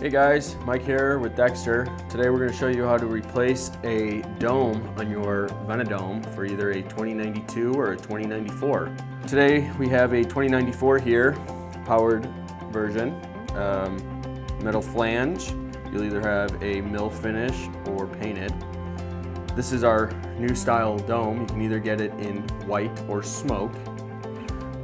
Hey guys, Mike here with DEXTER. Today we're going to show you how to replace a dome on your Ventadome for either a 2092 or a 2094. Today we have a 2094 here, powered version, metal flange. You'll either have a mill finish or painted. This is our new style dome. You can either get it in white or smoke.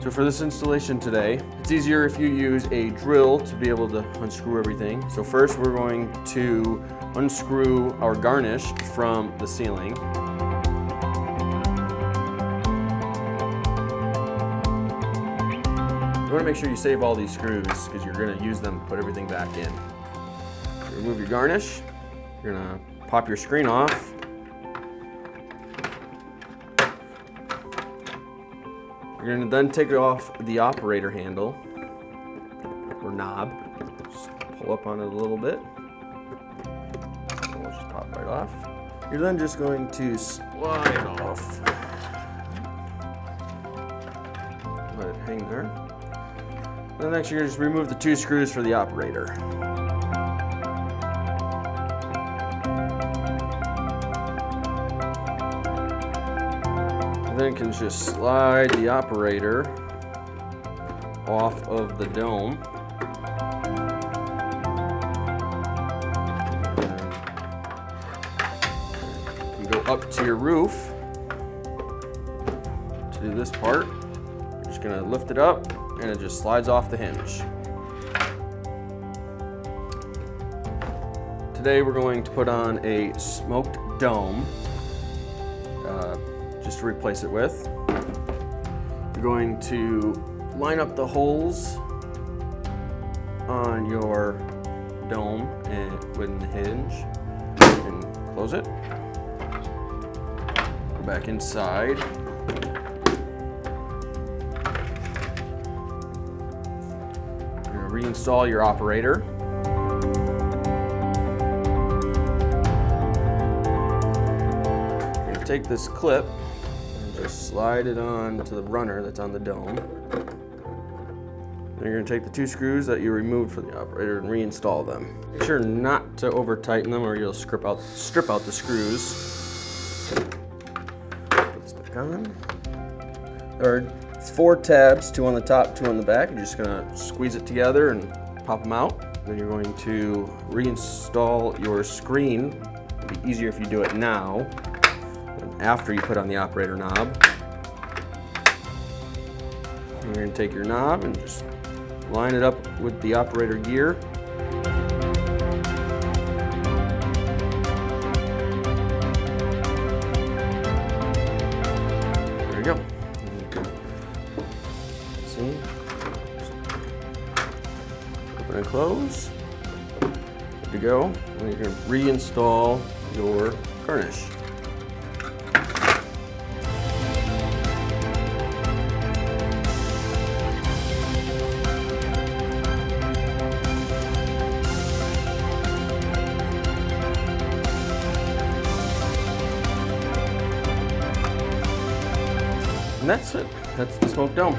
So for this installation today, it's easier if you use a drill to be able to unscrew everything. So first we're going to unscrew our garnish from the ceiling. You want to make sure you save all these screws because you're going to use them to put everything back in. So remove your garnish. You're going to pop your screen off. You're going to then take off the operator handle or knob. Just pull up on it a little bit. We'll just pop right off. You're then just going to slide off. Let it hang there. Then next you're going to just remove the two screws for the operator. And then you can just slide the operator off of the dome. You can go up to your roof to do this part. You're just going to lift it up and it just slides off the hinge. Today we're going to put on a smoked dome. Just to replace it with. You're going to line up the holes on your dome and within the hinge and close it. Go back inside. You're going to reinstall your operator. You're going to take this clip and just slide it on to the runner that's on the dome. Then you're going to take the two screws that you removed from the operator and reinstall them. Make sure not to over tighten them or you'll strip out the screws. Put this back on. There are 4 tabs, 2 on the top, 2 on the back. You're just going to squeeze it together and pop them out. Then you're going to reinstall your screen. It'll be easier if you do it now than after you put on the operator knob. You're going to take your knob and just line it up with the operator gear. There you go. See? Open and close. Good to go. And you're going to reinstall your garnish. And that's it. That's the smoked dome.